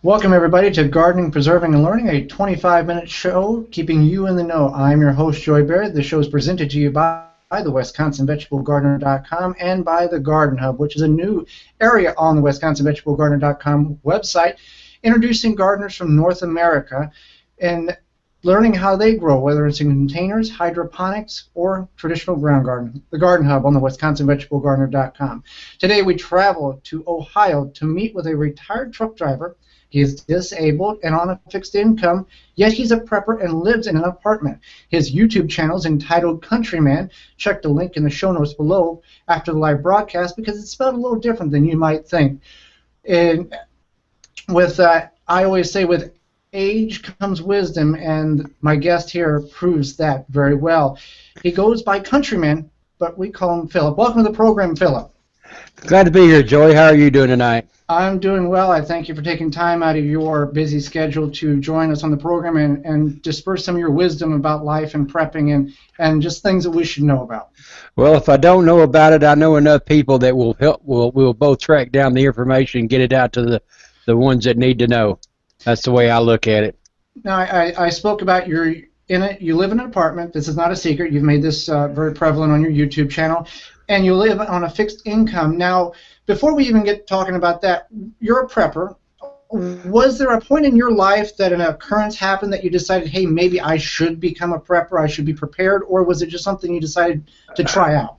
Welcome, everybody, to Gardening, Preserving, and Learning, a 25-minute show keeping you in the know. I'm your host, Joy Baird. The show is presented to you by the WISCONSINVegetableGardener.com and by the Garden Hub, which is a new area on the WISCONSINVegetableGardener.com website, introducing gardeners from North America and learning how they grow, whether it's in containers, hydroponics, or traditional ground garden. The Garden Hub on the WISCONSINVegetableGardener.com. Today we travel to Ohio to meet with a retired truck driver. He is disabled and on a fixed income, yet he's a prepper and lives in an apartment. His YouTube channel is entitled Countryman. Check the link in the show notes below after the live broadcast because it's spelled a little different than you might think. And with I always say with age comes wisdom, and my guest here proves that very well. He goes by Countryman, but we call him Philip. Welcome to the program, Philip. Glad to be here, Joey. How are you doing tonight? I'm doing well. I thank you for taking time out of your busy schedule to join us on the program and disperse some of your wisdom about life and prepping and just things that we should know about. Well, if I don't know about it, I know enough people that will help. We'll both track down the information and get it out to the ones that need to know. That's the way I look at it. Now, I spoke about you live in an apartment. This is not a secret. You've made this very prevalent on your YouTube channel. And you live on a fixed income. Now, before we even get talking about that, you're a prepper. Was there a point in your life that an occurrence happened that you decided, hey, maybe I should become a prepper, I should be prepared, or was it just something you decided to try out?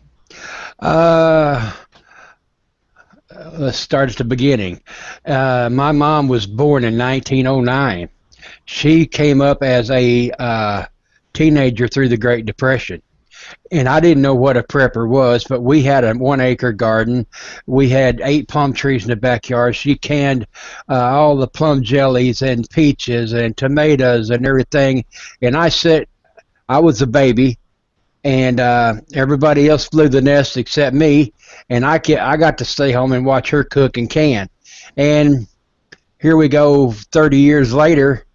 Let's start at the beginning. My mom was born in 1909. She came up as a teenager through the Great Depression. And I didn't know what a prepper was, but we had a 1-acre garden. We had 8 plum trees in the backyard. She canned all the plum jellies and peaches and tomatoes and everything. And I was a baby, and everybody else flew the nest except me. And I got to stay home and watch her cook and can. And here we go 30 years later.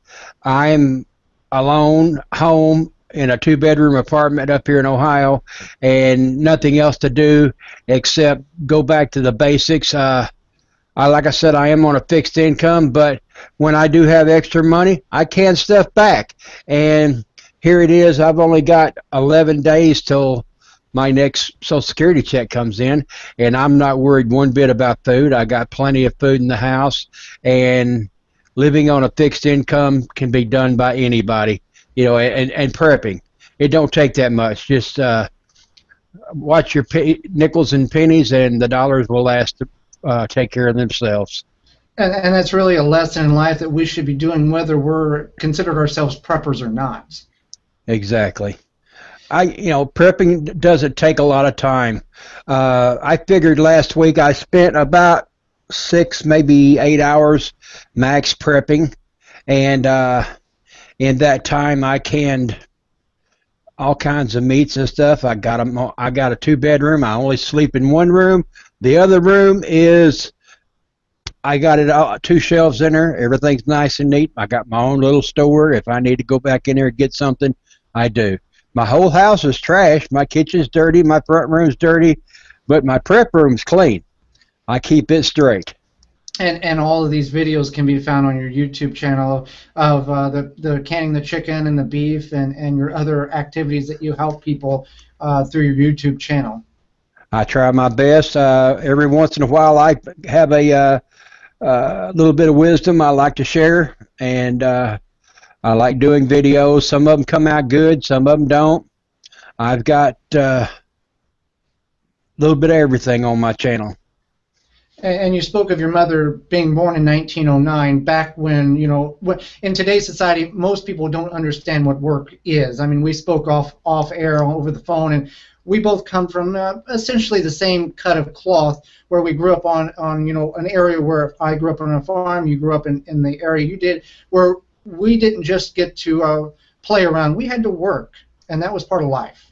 I'm alone, home, in a 2-bedroom apartment up here in Ohio, and nothing else to do except go back to the basics. Like I said, I am on a fixed income, but when I do have extra money, I can stuff back. And here it is. I've only got 11 days till my next Social Security check comes in, and I'm not worried one bit about food. I got plenty of food in the house, and living on a fixed income can be done by anybody. You know, and prepping. It don't take that much. Just watch your nickels and pennies, and the dollars will take care of themselves. And that's really a lesson in life that we should be doing, whether we're considered ourselves preppers or not. Exactly. Prepping doesn't take a lot of time. I figured last week I spent about 6, maybe 8 hours max prepping, and in that time, I canned all kinds of meats and stuff. I got a 2-bedroom. I only sleep in one room. The other room is, I got it all, 2 shelves in there. Everything's nice and neat. I got my own little store. If I need to go back in there and get something, I do. My whole house is trash. My kitchen's dirty. My front room's dirty. But my prep room's clean. I keep it straight. And all of these videos can be found on your YouTube channel of the canning the chicken and the beef and your other activities that you help people through your YouTube channel. I try my best. Every once in a while I have a little bit of wisdom I like to share, and I like doing videos. Some of them come out good, some of them don't. I've got a little bit of everything on my channel. And you spoke of your mother being born in 1909, back when, in today's society, most people don't understand what work is. I mean, we spoke off air over the phone, and we both come from essentially the same cut of cloth, where we grew up on an area where I grew up on a farm, you grew up in the area you did, where we didn't just get to play around. We had to work, and that was part of life.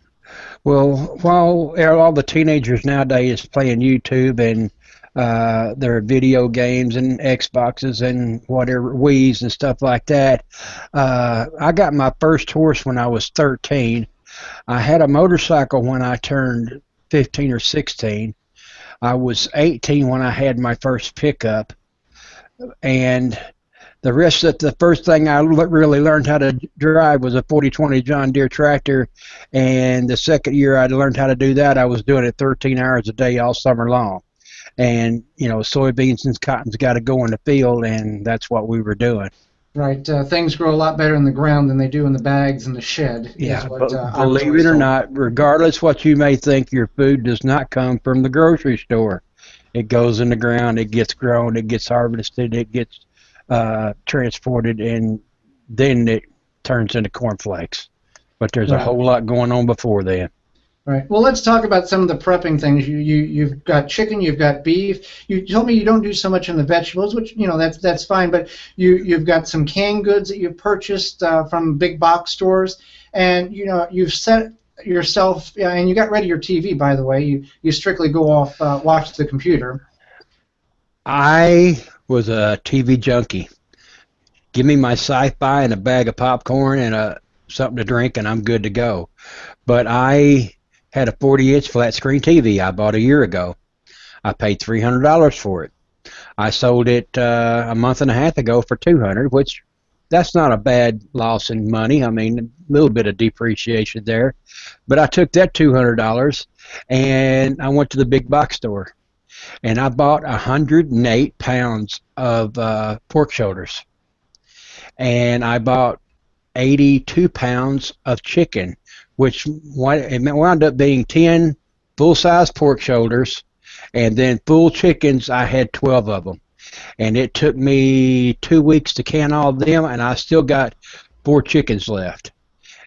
Well, while all the teenagers nowadays playing YouTube and their video games and Xboxes and whatever, Wii's and stuff like that. I got my first horse when I was 13. I had a motorcycle when I turned 15 or 16. I was 18 when I had my first pickup, and The rest of the first thing I really learned how to drive was a 4020 John Deere tractor, and the second year I learned how to do that, I was doing it 13 hours a day all summer long. And soybeans and cotton's got to go in the field, and that's what we were doing. Right. Things grow a lot better in the ground than they do in the bags in the shed. Yeah, Is what but I was believe always it or told. not, regardless what you may think, your food does not come from the grocery store. It goes in the ground, it gets grown, it gets harvested, it gets transported, and then it turns into cornflakes. But there's a Right. whole lot going on before then. Right. Well, let's talk about some of the prepping things. You've got chicken, you've got beef. You told me you don't do so much in the vegetables, which that's fine. But you've got some canned goods that you've purchased from big box stores, and you've set yourself and you got rid of your TV. By the way, you strictly go off watch the computer. I was a TV junkie. Give me my sci-fi and a bag of popcorn and something to drink, and I'm good to go. But I had a 40-inch flat screen TV I bought a year ago. I paid $300 for it. I sold it a month and a half ago for $200, which that's not a bad loss in money. I mean, a little bit of depreciation there. But I took that $200 and I went to the big box store and I bought 108 pounds of pork shoulders. And I bought 82 pounds of chicken, which it wound up being 10 full-size pork shoulders, and then full chickens, I had 12 of them. And it took me 2 weeks to can all of them, and I still got 4 chickens left.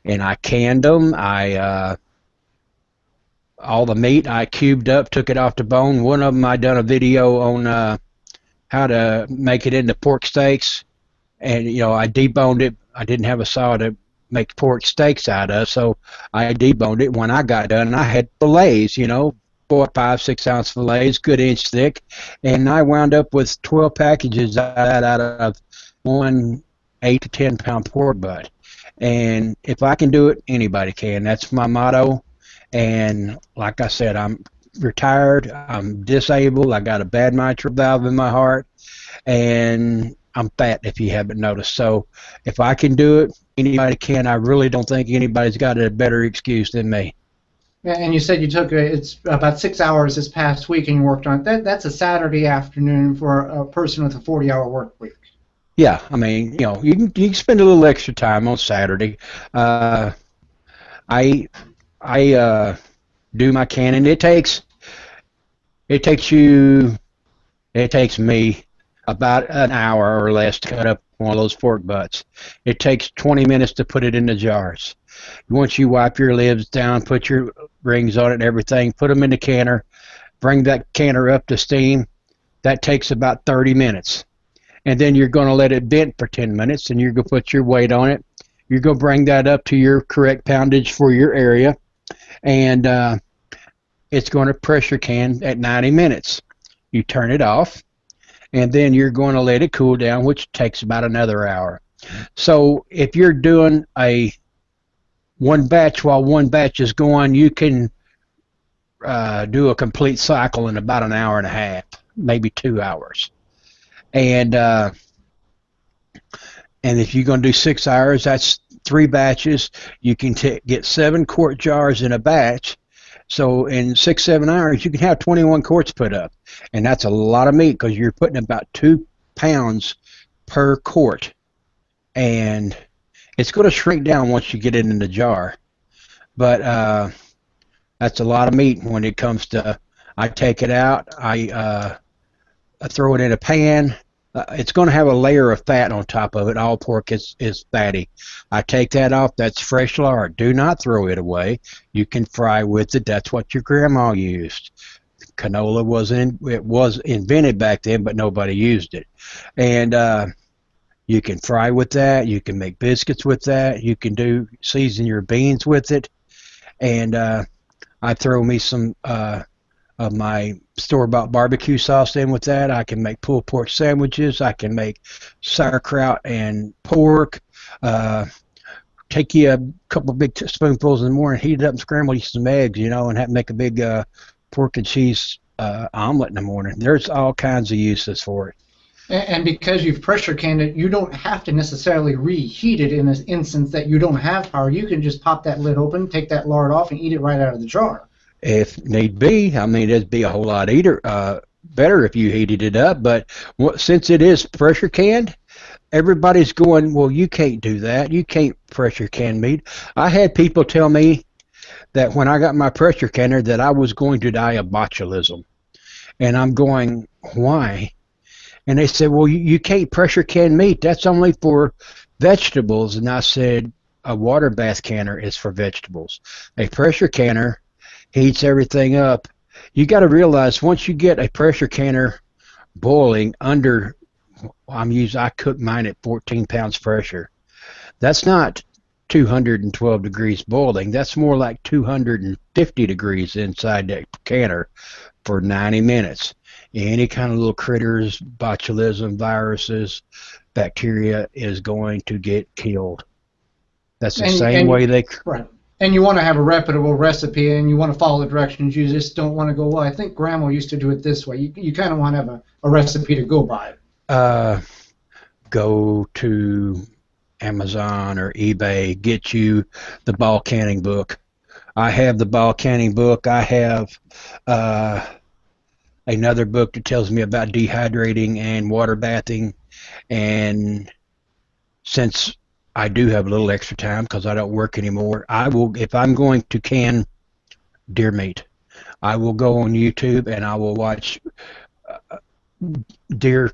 And I canned them. All the meat I cubed up, took it off the bone. One of them I done a video on how to make it into pork steaks, and I deboned it. I didn't have a saw to make pork steaks out of, so I deboned it. When I got done, I had fillets, 4, 5, 6 ounce fillets, good inch thick, and I wound up with 12 packages out of one 8 to 10 pound pork butt. And if I can do it, anybody can. That's my motto. And like I said, I'm retired, I'm disabled, I got a bad mitral valve in my heart, and I'm fat, if you haven't noticed. So if I can do it, anybody can. I really don't think anybody's got a better excuse than me. And you said you took it's about 6 hours this past week and you worked on it. That's a Saturday afternoon for a person with a 40-hour work week. Yeah, I mean, you can spend a little extra time on Saturday. I do my canning. It takes me about an hour or less to cut up one of those pork butts. It takes 20 minutes to put it in the jars. Once you wipe your lids down, put your rings on it and everything, put them in the canner, bring that canner up to steam. That takes about 30 minutes. And then you're going to let it vent for 10 minutes, and you're going to put your weight on it. You're going to bring that up to your correct poundage for your area, and it's going to pressure can at 90 minutes. You turn it off, and then you're going to let it cool down, which takes about another hour. So if you're doing one batch while one batch is going, you can do a complete cycle in about an hour and a half, maybe 2 hours. And if you're going to do 6 hours, that's 3 batches. You can get 7 quart jars in a batch. So in 6, 7 hours, you can have 21 quarts put up. And that's a lot of meat because you're putting about 2 pounds per quart. And it's going to shrink down once you get it in the jar. But that's a lot of meat when it comes to, I take it out, I throw it in a pan. It's going to have a layer of fat on top of it. All pork is fatty. I take that off. That's fresh lard. Do not throw it away. You can fry with it. That's what your grandma used. Canola was invented back then, but nobody used it. And you can fry with that. You can make biscuits with that. You can season your beans with it. And I throw me some of my store-bought barbecue sauce in with that. I can make pulled pork sandwiches. I can make sauerkraut and pork. Take you a couple big spoonfuls in the morning, heat it up and scramble you some eggs, and make a big pork and cheese omelet in the morning. There's all kinds of uses for it. And because you've pressure canned it, you don't have to necessarily reheat it in an instance that you don't have power. You can just pop that lid open, take that lard off, and eat it right out of the jar. If need be. I mean, it'd be a whole lot better if you heated it up. But since it is pressure canned, everybody's going, well, you can't do that. You can't pressure can meat. I had people tell me that when I got my pressure canner that I was going to die of botulism. And I'm going, why? And they said, well, you can't pressure can meat. That's only for vegetables. And I said, a water bath canner is for vegetables. A pressure canner heats everything up. You got to realize once you get a pressure canner boiling under, I cook mine at 14 pounds pressure. That's not 212 degrees boiling. That's more like 250 degrees inside that canner for 90 minutes. Any kind of little critters, botulism, viruses, bacteria is going to get killed. That's the same way they... Right. And you want to have a reputable recipe, and you want to follow the directions. You just don't want to go, well, I think Grandma used to do it this way. You kind of want to have a recipe to go by. Go to Amazon or eBay, get you the ball canning book. I have the ball canning book. I have another book that tells me about dehydrating and water bathing. And since I do have a little extra time because I don't work anymore, I will, if I'm going to can deer meat, I will go on YouTube and I will watch deer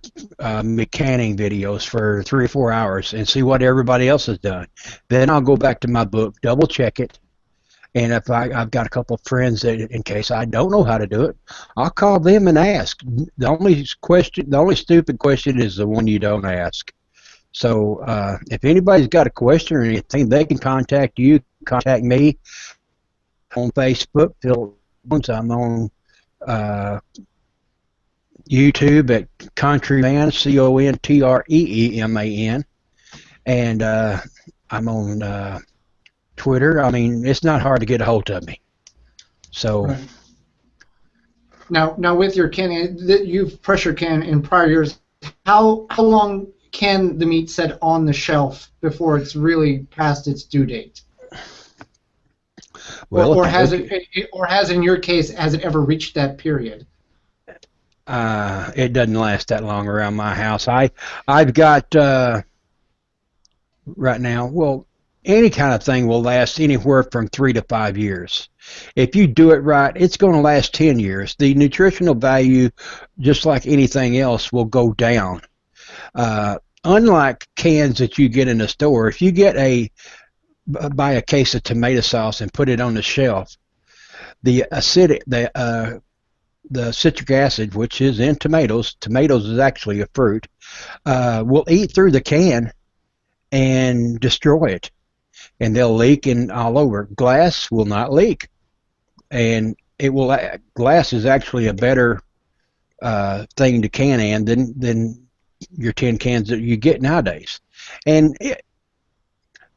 canning videos for 3 or 4 hours and see what everybody else has done. Then I'll go back to my book, double check it, and if I've got a couple of friends that, in case I don't know how to do it, I'll call them and ask. The only stupid question is the one you don't ask. So if anybody's got a question or anything, they can contact you, contact me on Facebook. I'm on YouTube at Contreman, Contreeman, and I'm on Twitter. I mean, it's not hard to get a hold of me. So right. Now with your canning, you've pressure canned in prior years. How long can the meat set on the shelf before it's really past its due date? Well, or has in your case, has it ever reached that period? It doesn't last that long around my house. I've got right now, well, any kind of thing will last anywhere from 3 to 5 years. If you do it right, it's going to last 10 years. The nutritional value, just like anything else, will go down. Unlike cans that you get in the store, if you buy a case of tomato sauce and put it on the shelf, the citric acid, which is in tomatoes is actually a fruit, will eat through the can and destroy it. And they'll leak all over. Glass will not leak. And glass is actually a better thing to can in than your tin cans that you get nowadays. And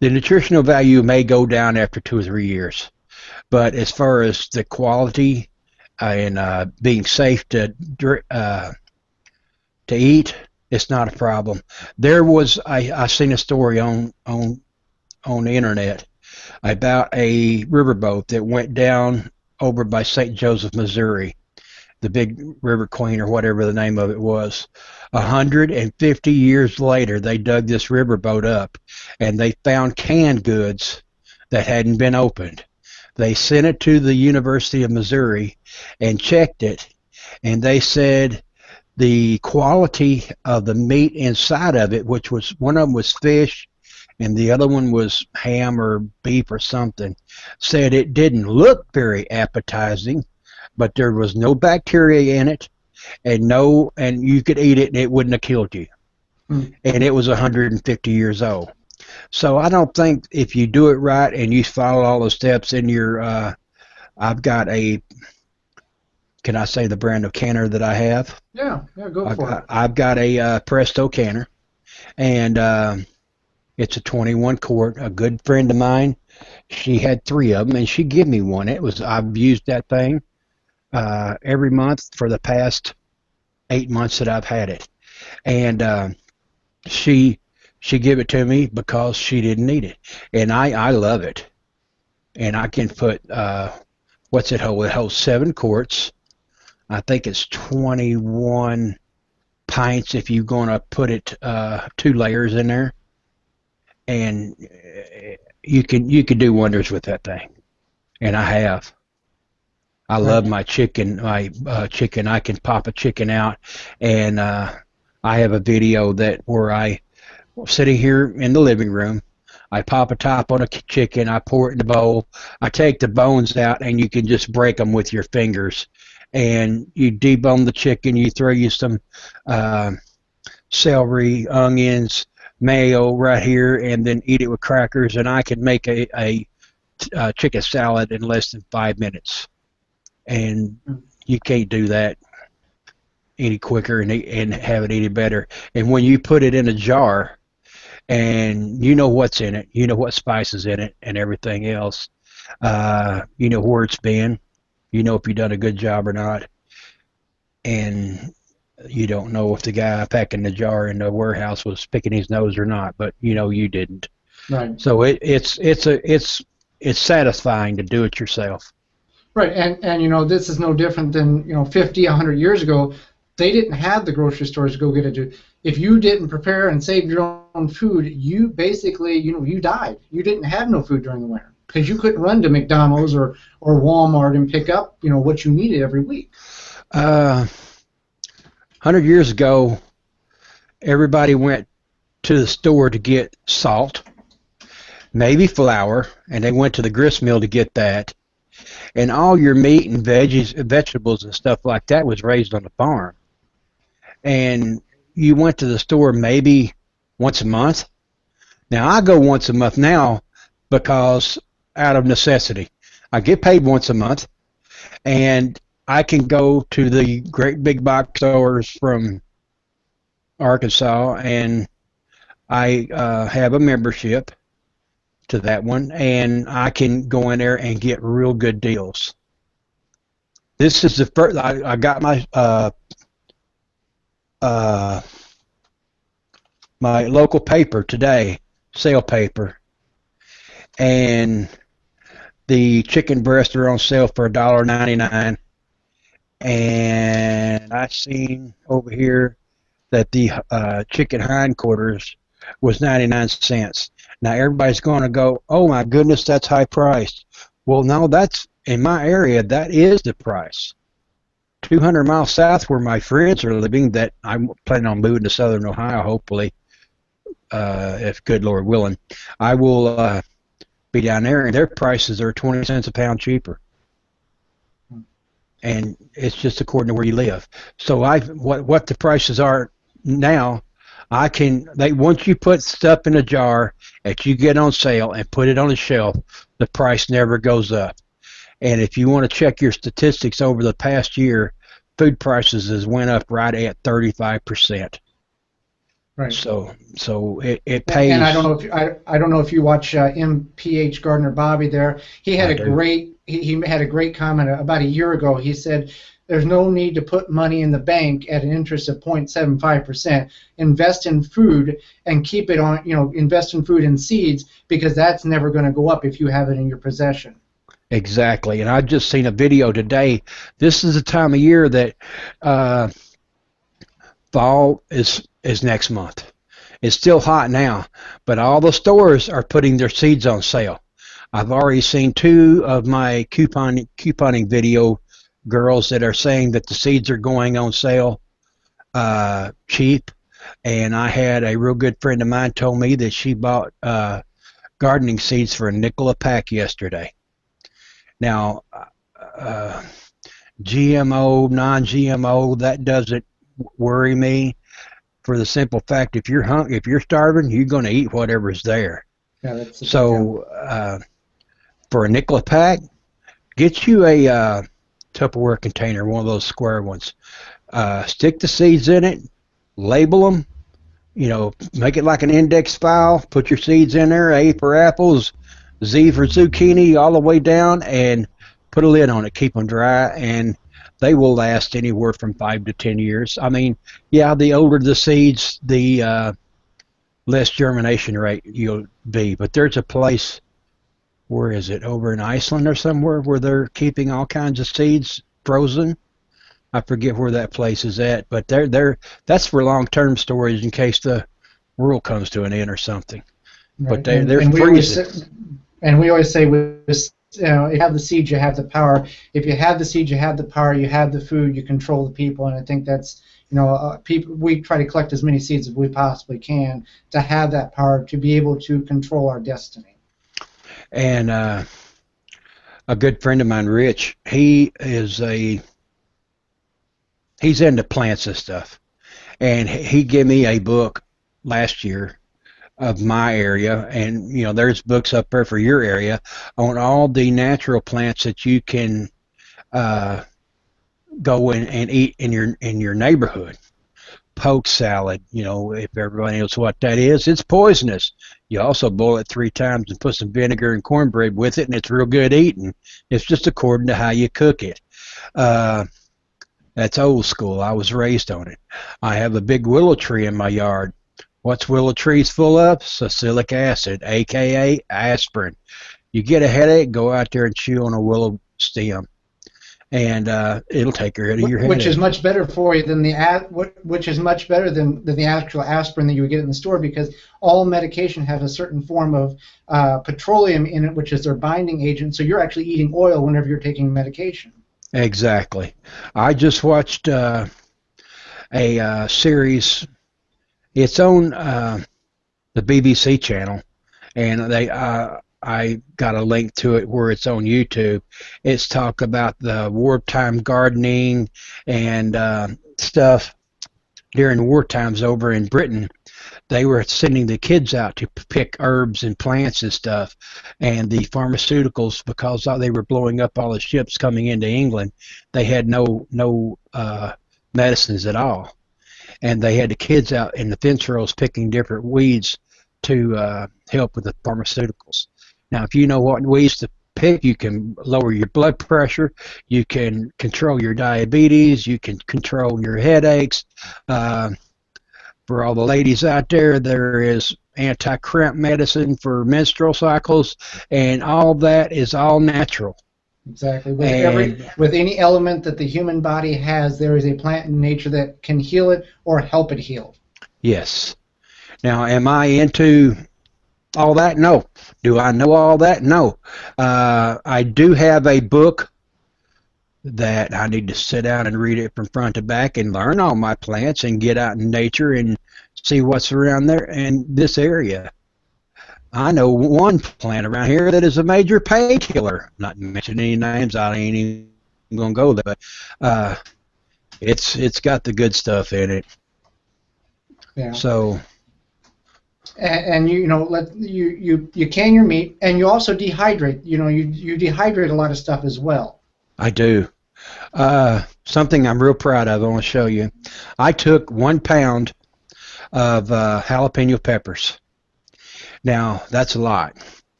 the nutritional value may go down after 2 or 3 years. But as far as the quality and being safe to eat, it's not a problem. I seen a story on the internet about a riverboat that went down over by St. Joseph, Missouri, the big river queen or whatever the name of it was. 150 years later, they dug this riverboat up and they found canned goods that hadn't been opened. They sent it to the University of Missouri and checked it, and they said the quality of the meat inside of it, which was, one of them was fish and the other one was ham or beef or something, said it didn't look very appetizing, but there was no bacteria in it, and you could eat it and it wouldn't have killed you. And it was 150 years old. So I don't think, if you do it right and you follow all the steps in your, I've got can I say the brand of canner that I have? Yeah, go for it. I've got a Presto canner, and it's a 21 quart. A good friend of mine, she had 3 of them, and she gave me one. I've used that thing every month for the past 8 months that I've had it. and she she gave it to me because she didn't need it, and I love it, and I can put what's it hold? It holds 7 quarts. I think it's 21 pints if you're going to put it 2 layers in there, and you can do wonders with that thing, and I have. I love Right. my chicken. My chicken. I can pop a chicken out, and I have a video that where I sitting here in the living room. I pop a top on a chicken. I pour it in the bowl. I take the bones out, and you can just break them with your fingers. And you debone the chicken. You throw you some uh, celery, onions, mayo right here, and then eat it with crackers. And I can make a chicken salad in less than 5 minutes. And you can't do that any quicker and have it any better. And when you put it in a jar, and you know what's in it, you know what spices in it, and everything else. You know where it's been, you know if you've done a good job or not, and you don't know if the guy packing the jar in the warehouse was picking his nose or not, but you know you didn't. Right. So it's satisfying to do it yourself. Right, and this is no different than 50, 100 years ago. They didn't have the grocery stores to go get it. If you didn't prepare and save your own food, you basically you died. You didn't have no food during the winter because you couldn't run to McDonald's or Walmart and pick up what you needed every week. 100 years ago, everybody went to the store to get salt, maybe flour, and they went to the grist mill to get that. And all your meat and vegetables and stuff like that was raised on the farm. And you went to the store maybe once a month. Now I go once a month now because out of necessity. I get paid once a month, and I can go to the great big box stores from Arkansas, and I have a membership to that one, and I can go in there and get real good deals. This is the first. I got uh, my local paper today, sale paper, and the chicken breasts are on sale for $1.99. And I seen over here that the chicken hindquarters was 99 cents. Now everybody's going to go, oh my goodness, that's high priced. Well, no, that's in my area. That is the price. 200 miles south, where my friends are living, that I'm planning on moving to Southern Ohio, hopefully, if good Lord willing, I will be down there, and their prices are 20 cents a pound cheaper. And it's just according to where you live. So what the prices are now, once you put stuff in a jar that you get on sale and put it on the shelf, the price never goes up. And if you want to check your statistics over the past year, food prices has went up right at 35%. Right. So it pays. And I don't know if you watch MPH Gardener Bobby there. He had he had a great comment about a year ago. He said there's no need to put money in the bank at an interest of 0.75%. Invest in food and keep it on, invest in food and seeds, because that's never going to go up if you have it in your possession. Exactly. And I just seen a video today. This is the time of year that fall is next month. It's still hot now, but all the stores are putting their seeds on sale. I've already seen 2 of my couponing video girls that are saying that the seeds are going on sale cheap. And I had a real good friend of mine told me that she bought gardening seeds for $0.05 a pack yesterday. Now, GMO, non-GMO, that doesn't worry me, for the simple fact if you're starving, you're going to eat whatever's there. Yeah, so for $0.05 a pack, get you a Tupperware container, one of those square ones. Stick the seeds in it, label them, make it like an index file, put your seeds in there, A for apples, Z for zucchini, all the way down, and put a lid on it. Keep them dry, and they will last anywhere from 5 to 10 years. I mean, yeah, the older the seeds, the less germination rate you'll be. But there's a place, where is it, over in Iceland or somewhere, where they're keeping all kinds of seeds frozen. I forget where that place is at, but that's for long-term storage in case the world comes to an end or something. But Right. they're And freezing. we always say, with this, if you have the seed, you have the power. If you have the seed, you have the power. You have the food, you control the people. And I think that's, people. We try to collect as many seeds as we possibly can to have that power to be able to control our destiny. And a good friend of mine, Rich, he's into plants and stuff, and he gave me a book last year of my area, and there's books up there for your area on all the natural plants that you can uh, go in and eat in your neighborhood. Poke salad, if everybody knows what that is, it's poisonous. You also boil it 3 times and put some vinegar and cornbread with it, and it's real good eating. It's just according to how you cook it. Uh, that's old school. I was raised on it. I have a big willow tree in my yard. What's willow trees full of? Salicylic acid, aka aspirin. You get a headache, go out there and chew on a willow stem, and it'll take care of your headache. Which is much better for you than which is much better than the actual aspirin that you would get in the store, because all medication has a certain form of petroleum in it, which is their binding agent. So you're actually eating oil whenever you're taking medication. Exactly. I just watched a series. It's on the BBC channel, and I got a link to it where it's on YouTube. It's talk about the wartime gardening and stuff during war times over in Britain. They were sending the kids out to pick herbs and plants and stuff, and the pharmaceuticals, because they were blowing up all the ships coming into England, they had no medicines at all, and they had the kids out in the fence rows picking different weeds to help with the pharmaceuticals. Now, if you know what weeds to pick, you can lower your blood pressure, you can control your diabetes, you can control your headaches. For all the ladies out there, there is anti-cramp medicine for menstrual cycles, and all that is all natural. Exactly. With any element that the human body has, there is a plant in nature that can heal it or help it heal. Yes. Now, am I into all that? No. Do I know all that? No. I do have a book that I need to sit down and read it from front to back and learn all my plants and get out in nature and see what's around there in this area. I know one plant around here that is a major painkiller. Not mentioning any names, I ain't even gonna go there, but it's got the good stuff in it. Yeah. So. And you can your meat, and you also dehydrate. You dehydrate a lot of stuff as well. I do. Something I'm real proud of, I want to show you. I took 1 pound of jalapeno peppers. Now, that's a lot,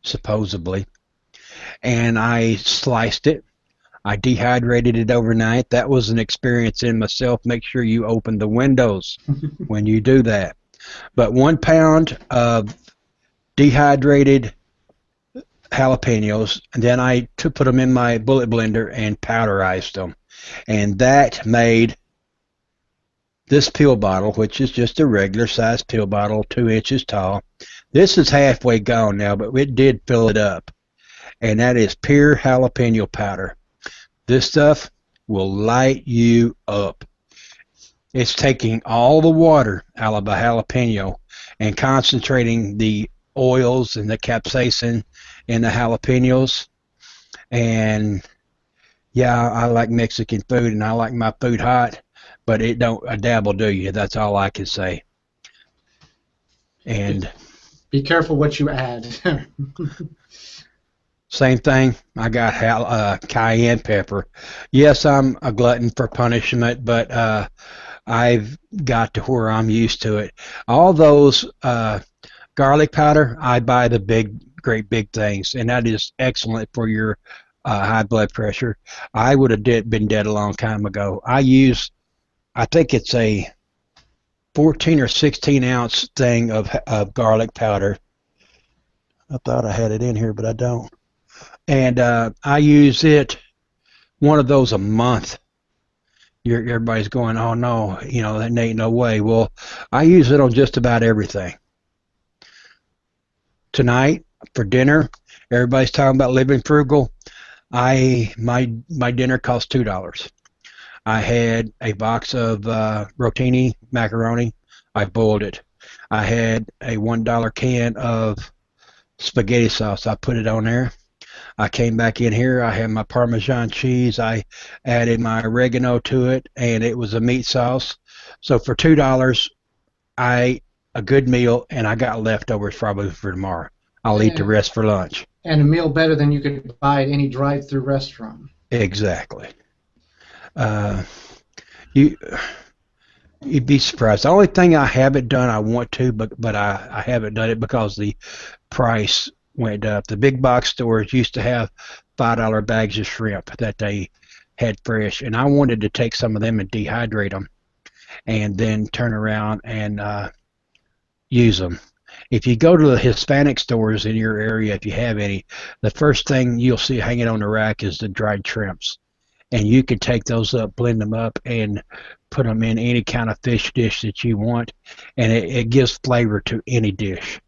supposedly. And I sliced it. I dehydrated it overnight. That was an experience in myself. Make sure you open the windows when you do that. But 1 pound of dehydrated jalapenos, and then I put them in my bullet blender and powderized them, and that made this pill bottle, which is just a regular size pill bottle, 2 inches tall. This is halfway gone now, but it did fill it up, and that is pure jalapeno powder. This stuff will light you up. It's taking all the water out of a jalapeno and concentrating the oils and the capsaicin in the jalapenos. And yeah, I like Mexican food and I like my food hot, but it don't a dab will do you. That's all I can say. And be careful what you add. Same thing. I got cayenne pepper. Yes, I'm a glutton for punishment, but I've got to where I'm used to it. All those garlic powder, I buy the great big things, and that is excellent for your high blood pressure, I would have been dead a long time ago. I think it's a 14 or 16 ounce thing of garlic powder. I thought I had it in here, but I don't. And I use it, one of those a month. Everybody's going, oh no, that ain't no way. Well, I use it on just about everything. Tonight for dinner, everybody's talking about living frugal. My dinner cost $2. I had a box of rotini macaroni. I boiled it. I had a $1 can of spaghetti sauce. I put it on there. I came back in here. I had my Parmesan cheese. I added my oregano to it, and it was a meat sauce. So for $2, I ate a good meal, and I got leftovers probably for tomorrow. I'll eat the rest for lunch. And a meal better than you could buy at any drive-through restaurant. Exactly. You you'd be surprised. The only thing I haven't done, I want to, but I haven't done it because the price went up. The big box stores used to have $5 bags of shrimp that they had fresh, and I wanted to take some of them and dehydrate them and then turn around and use them. If you go to the Hispanic stores in your area, if you have any, the first thing you'll see hanging on the rack is the dried shrimps. And you can take those up, blend them up, and put them in any kind of fish dish that you want, and it gives flavor to any dish.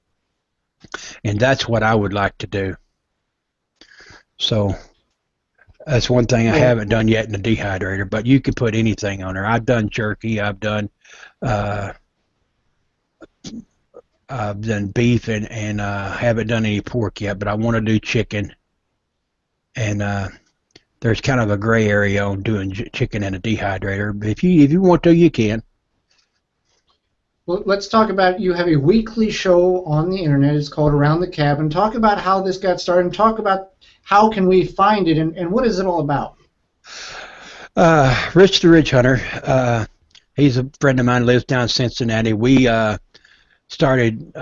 And that's what I would like to do. So that's one thing I haven't done yet in the dehydrator, but you can put anything on there. I've done jerky, I've done beef, and haven't done any pork yet, but I want to do chicken. And there's kind of a gray area on doing chicken in a dehydrator. But if you want to, you can. Well, let's talk about, you have a weekly show on the internet. It's called Around the Cabin. Talk about how this got started, and talk about how can we find it, and what is it all about? Rich the Ridge Hunter, he's a friend of mine, lives down in Cincinnati. We started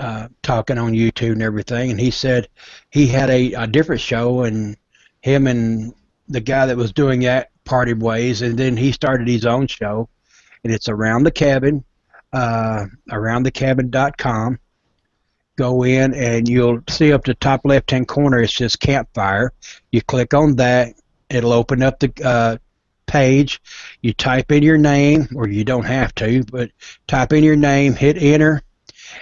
talking on YouTube and everything, and he said he had a different show, and him and the guy that was doing that parted ways, and then he started his own show, and it's Around the Cabin, aroundthecabin.com. Go in, and you'll see up the top left-hand corner, it says Campfire. You click on that, it'll open up the page. You type in your name, or you don't have to, but type in your name, hit enter,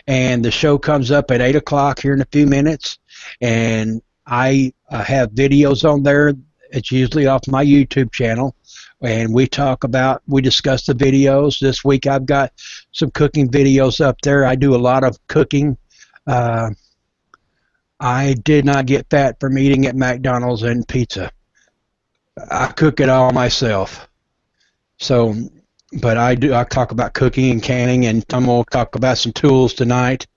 and the show comes up at 8 o'clock here in a few minutes, and I have videos on there. It's usually off my YouTube channel, and we discuss the videos. This week I've got some cooking videos up there. I do a lot of cooking. I did not get fat from eating at McDonald's and pizza. I cook it all myself. So, but I talk about cooking and canning, and I'm going to talk about some tools tonight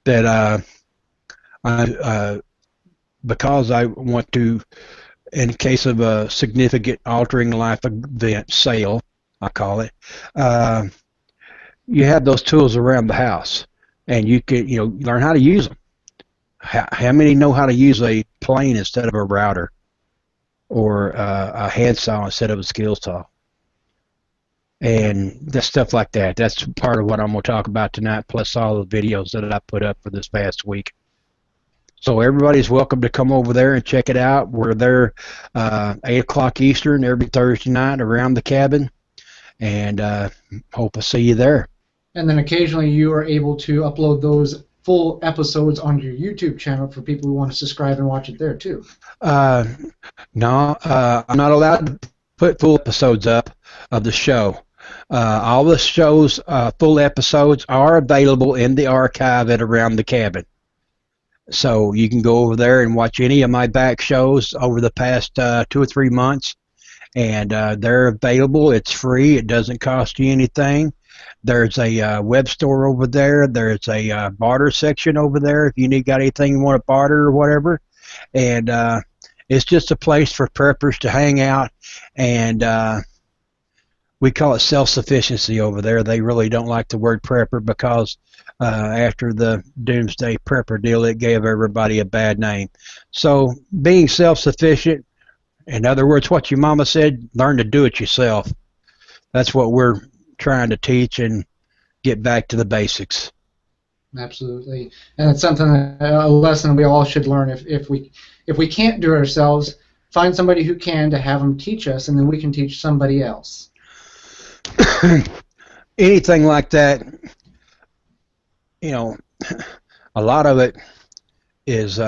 that because I want to, in case of a significant altering life event, S.A.L.E, I call it, you have those tools around the house, and you can learn how to use them. How many know how to use a plane instead of a router, or a handsaw instead of a skill saw? And the stuff like that. That's part of what I'm going to talk about tonight, plus all the videos that I put up for this past week. So everybody's welcome to come over there and check it out. We're there 8 o'clock Eastern every Thursday night around the cabin, and hope to see you there. And then occasionally you are able to upload those full episodes on your YouTube channel for people who want to subscribe and watch it there too. No, I'm not allowed to put full episodes up of the show. All the show's full episodes are available in the archive at Around the Cabin. So you can go over there and watch any of my back shows over the past 2 or 3 months, and they're available. It's free. It doesn't cost you anything. There's a web store over there. There's a barter section over there if you got anything you want to barter or whatever. And it's just a place for preppers to hang out, and we call it self-sufficiency over there. They really don't like the word prepper because after the doomsday prepper deal, it gave everybody a bad name. So being self-sufficient, In other words, what your mama said, learn to do it yourself. That's what we're trying to teach and get back to the basics. Absolutely, and it's something, a lesson we all should learn. If we can't do it ourselves, find somebody who can to have them teach us, and then we can teach somebody else. Anything like that, you know, a lot of it is.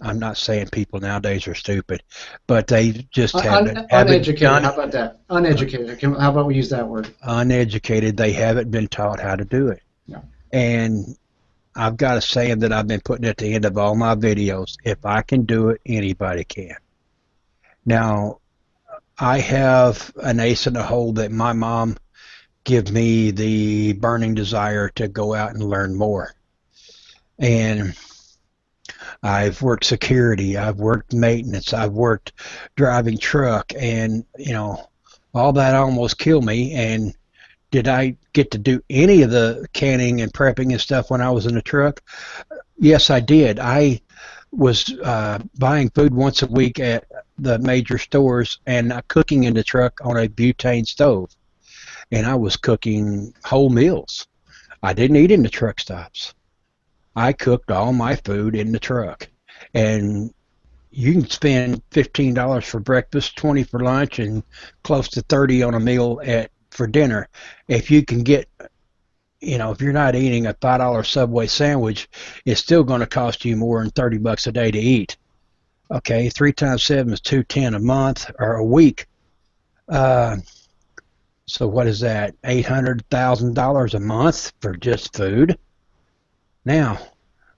I'm not saying people nowadays are stupid, but they just haven't Uneducated. done. How about that? Uneducated. How about we use that word? Uneducated. They haven't been taught how to do it. Yeah. And I've got a saying that I've been putting at the end of all my videos: if I can do it, anybody can. Now, I have an ace in the hole that my mom give me the burning desire to go out and learn more. And I've worked security, I've worked maintenance, I've worked driving truck, and all that almost killed me. And did I get to do any of the canning and prepping and stuff when I was in the truck? Yes, I did. I was buying food once a week at the major stores and cooking in the truck on a butane stove. And I was cooking whole meals. I didn't eat in the truck stops. I cooked all my food in the truck. And you can spend $15 for breakfast, 20 for lunch, and close to 30 on a meal for dinner. If you can get, if you're not eating a $5 Subway sandwich, it's still going to cost you more than $30 a day to eat. Okay, 3 times 7 is $210 a month or a week. So what is that? $800,000 a month for just food. Now,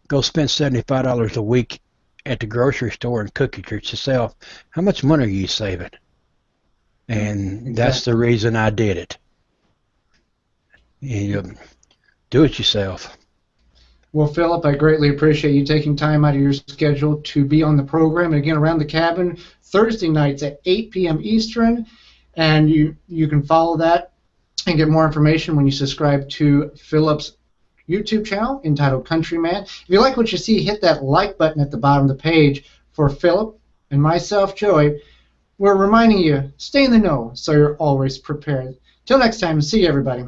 go spend $75 a week at the grocery store and cook it yourself. How much money are you saving? And exactly. That's the reason I did it. You do it yourself. Well, Philip, I greatly appreciate you taking time out of your schedule to be on the program. And again, Around the Cabin, Thursday nights at 8 p.m. Eastern. And you can follow that and get more information when you subscribe to Philip's YouTube channel entitled Countryman. If you like what you see, hit that like button at the bottom of the page. For Philip and myself, Joey, we're reminding you, stay in the know so you're always prepared. Till next time, see you, everybody.